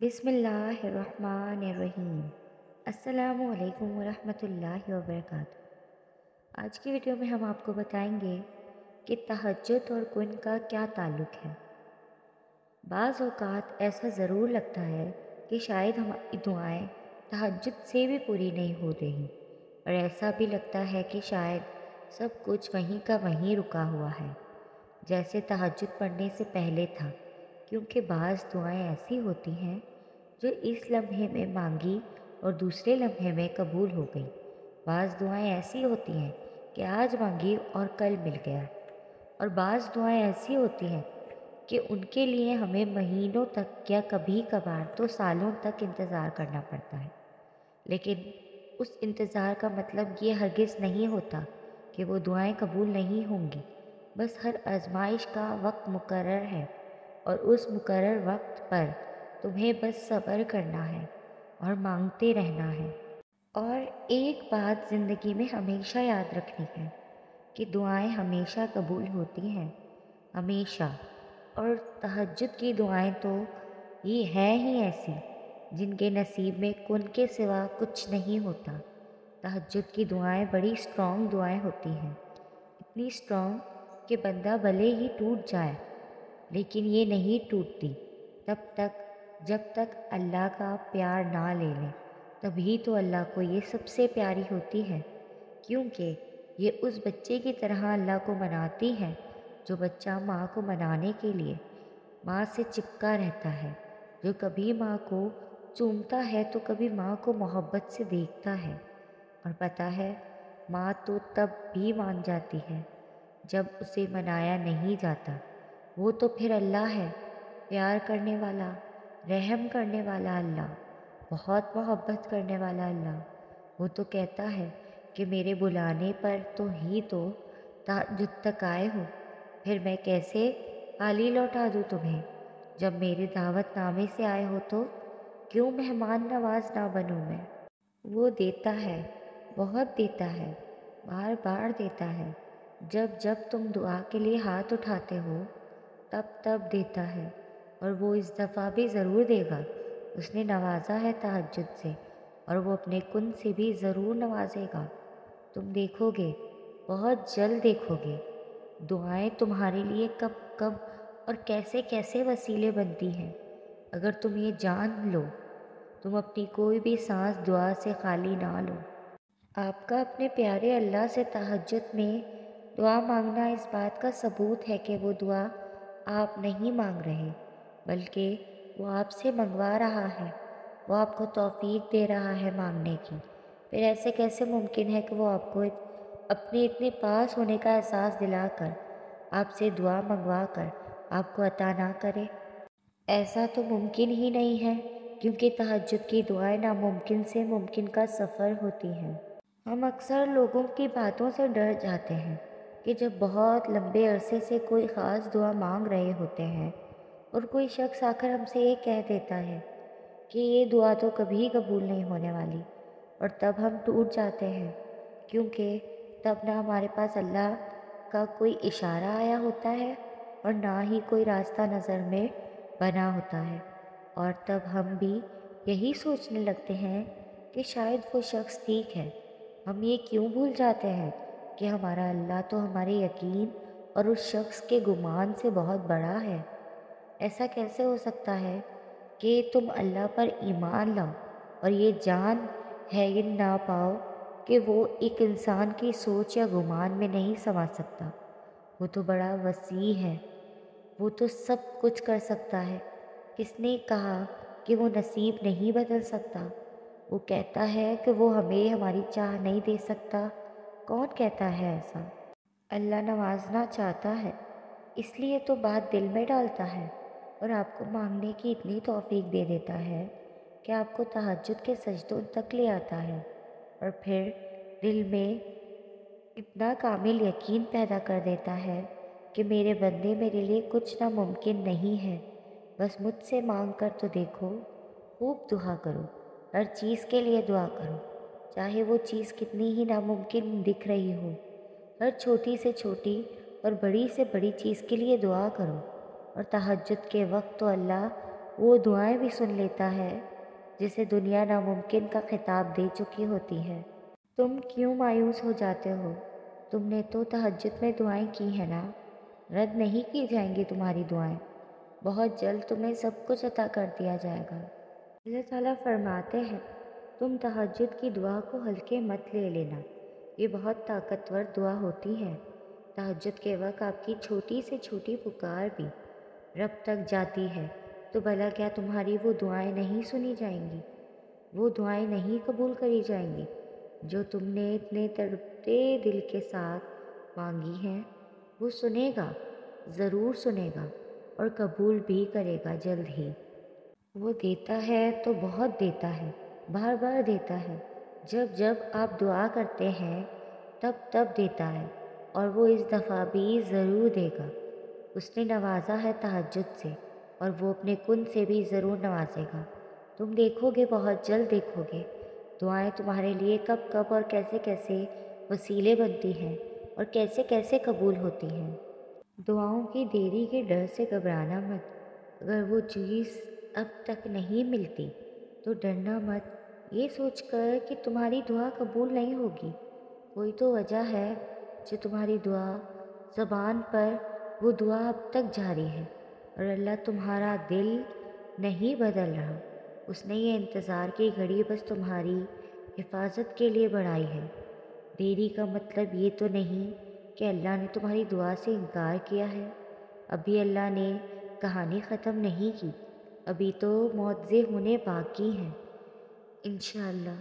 बिस्मिल्लाहिर्रहमानिर्रहीम। अस्सलामु अलैकुम वरहमतुल्लाहि वबरकातुहू। आज की वीडियो में हम आपको बताएंगे कि तहज्जुद और कुन का क्या ताल्लुक़ है। बाज़ औक़ात ऐसा ज़रूर लगता है कि शायद हमारी दुआएं तहज्जुद से भी पूरी नहीं हो रही, और ऐसा भी लगता है कि शायद सब कुछ वहीं का वहीं रुका हुआ है, जैसे तहज्जुद पढ़ने से पहले था। क्योंकि बाज़ दुआएं ऐसी होती हैं जो इस लम्हे में मांगी और दूसरे लम्हे में कबूल हो गई। बाज़ दुआएं ऐसी होती हैं कि आज मांगी और कल मिल गया, और बाज़ दुआएं ऐसी होती हैं कि उनके लिए हमें महीनों तक या कभी कभार तो सालों तक इंतज़ार करना पड़ता है। लेकिन उस इंतज़ार का मतलब ये हरगिज़ नहीं होता कि वो दुआएं कबूल नहीं होंगी। बस हर आजमाइश का वक्त मुकर्रर है, और उस मुकर्रर वक्त पर तुम्हें बस सब्र करना है और मांगते रहना है। और एक बात ज़िंदगी में हमेशा याद रखनी है कि दुआएं हमेशा कबूल होती हैं, हमेशा। और तहज्जुद की दुआएं तो ये हैं ही ऐसी जिनके नसीब में कुन के सिवा कुछ नहीं होता। तहज्जुद की दुआएं बड़ी स्ट्रॉन्ग दुआएं होती हैं, इतनी स्ट्रॉन्ग कि बंदा भले ही टूट जाए लेकिन ये नहीं टूटती तब तक जब तक अल्लाह का प्यार ना ले लें। तभी तो अल्लाह को ये सबसे प्यारी होती है, क्योंकि ये उस बच्चे की तरह अल्लाह को मनाती है जो बच्चा माँ को मनाने के लिए माँ से चिपका रहता है, जो कभी माँ को चूमता है तो कभी माँ को मोहब्बत से देखता है। और पता है, माँ तो तब भी मान जाती है जब उसे मनाया नहीं जाता। वो तो फिर अल्लाह है, प्यार करने वाला, रहम करने वाला अल्लाह, बहुत मोहब्बत करने वाला अल्लाह। वो तो कहता है कि मेरे बुलाने पर तो ही तो तहज्जुद तक आए हो, फिर मैं कैसे खाली लौटा दूँ तुम्हें। जब मेरे दावतनामे से आए हो तो क्यों मेहमान नवाज ना बनूँ मैं। वो देता है, बहुत देता है, बार बार देता है। जब जब तुम दुआ के लिए हाथ उठाते हो तब तब देता है, और वो इस दफ़ा भी ज़रूर देगा। उसने नवाजा है तहज्जुद से, और वो अपने कुन से भी ज़रूर नवाजेगा। तुम देखोगे, बहुत जल्द देखोगे, दुआएं तुम्हारे लिए कब कब और कैसे कैसे वसीले बनती हैं। अगर तुम ये जान लो, तुम अपनी कोई भी सांस दुआ से खाली ना लो। आपका अपने प्यारे अल्लाह से तहज्जुद में दुआ मांगना इस बात का सबूत है कि वो दुआ आप नहीं मांग रहे, बल्कि वो आपसे मंगवा रहा है। वो आपको तौफीक दे रहा है मांगने की। फिर ऐसे कैसे मुमकिन है कि वो आपको अपने इतने पास होने का एहसास दिलाकर आपसे दुआ मंगवा कर आपको अता ना करे। ऐसा तो मुमकिन ही नहीं है, क्योंकि तहज्जुद की दुआएं नामुमकिन से मुमकिन का सफ़र होती हैं। हम अक्सर लोगों की बातों से डर जाते हैं कि जब बहुत लंबे अरसे से कोई ख़ास दुआ मांग रहे होते हैं और कोई शख्स आकर हमसे ये कह देता है कि ये दुआ तो कभी कबूल नहीं होने वाली, और तब हम टूट जाते हैं, क्योंकि तब ना हमारे पास अल्लाह का कोई इशारा आया होता है और ना ही कोई रास्ता नज़र में बना होता है। और तब हम भी यही सोचने लगते हैं कि शायद वो शख्स ठीक है। हम ये क्यों भूल जाते हैं कि हमारा अल्लाह तो हमारे यकीन और उस शख्स के गुमान से बहुत बड़ा है। ऐसा कैसे हो सकता है कि तुम अल्लाह पर ईमान लाओ और ये जान है गिन ना पाओ कि वो एक इंसान की सोच या गुमान में नहीं समा सकता। वो तो बड़ा वसी है, वो तो सब कुछ कर सकता है। किसने कहा कि वो नसीब नहीं बदल सकता? वो कहता है कि वो हमें हमारी चाह नहीं दे सकता। कौन कहता है ऐसा? अल्लाह नवाजना चाहता है, इसलिए तो बात दिल में डालता है और आपको मांगने की इतनी तौफीक दे देता है कि आपको तहज्जुद के सजदों तक ले आता है, और फिर दिल में इतना कामिल यकीन पैदा कर देता है कि मेरे बंदे, मेरे लिए कुछ नामुमकिन नहीं है, बस मुझसे मांग कर तो देखो। खूब दुआ करो, हर चीज़ के लिए दुआ करो, चाहे वो चीज़ कितनी ही नामुमकिन दिख रही हो। हर छोटी से छोटी और बड़ी से बड़ी चीज़ के लिए दुआ करो। और तहज्जुद के वक्त तो अल्लाह وہ دعائیں بھی سن لیتا ہے جسے دنیا ناممکن کا خطاب دے چکی ہوتی ہے۔ تم کیوں مایوس ہو جاتے ہو؟ تم نے تو تہجد میں دعائیں کی ہیں نا، رد نہیں کی جائیں گی تمہاری دعائیں، بہت جلد تمہیں سب کچھ عطا کر دیا جائے گا۔ اللہ تعالیٰ فرماتے ہیں تم تہجد کی دعا کو ہلکے مت لے لینا، یہ بہت طاقتور دعا ہوتی ہے۔ تہجد کے وقت آپ کی چھوٹی سے چھوٹی پکار بھی رب تک جاتی ہے، تو بھلا کیا تمہاری وہ دعائیں نہیں سنی جائیں گی، وہ دعائیں نہیں قبول کری جائیں گی جو تم نے اتنے تڑپتے دل کے ساتھ مانگی ہیں؟ وہ سنے گا، ضرور سنے گا، اور قبول بھی کرے گا جلد ہی۔ وہ دیتا ہے تو بہت دیتا ہے، بار بار دیتا ہے، جب جب آپ دعا کرتے ہیں تب تب دیتا ہے، اور وہ اس دفعہ بھی ضرور دے گا۔ اس نے نوازا ہے تہجد سے، اور وہ اپنے کن سے بھی ضرور نوازے گا۔ تم دیکھو گے، بہت جلد دیکھو گے، دعائیں تمہارے لیے کب کب اور کیسے کیسے وسیلے بنتی ہیں اور کیسے کیسے قبول ہوتی ہیں۔ دعاؤں کی دیری کے ڈر سے گھبرانا مت، اگر وہ چیز اب تک نہیں ملتی تو ڈرنا مت یہ سوچ کر کہ تمہاری دعا قبول نہیں ہوگی۔ کوئی تو وجہ ہے جو تمہاری دعا زبان پر وہ دعا اب تک جاری ہے، اور اللہ تمہارا دل نہیں بدل رہا۔ اس نے یہ انتظار کی گھڑی بس تمہاری حفاظت کے لیے بڑھائی ہے۔ دیری کا مطلب یہ تو نہیں کہ اللہ نے تمہاری دعا سے انکار کیا ہے۔ ابھی اللہ نے کہانی ختم نہیں کی، ابھی تو معجزے ہونے باقی ہیں، انشاءاللہ۔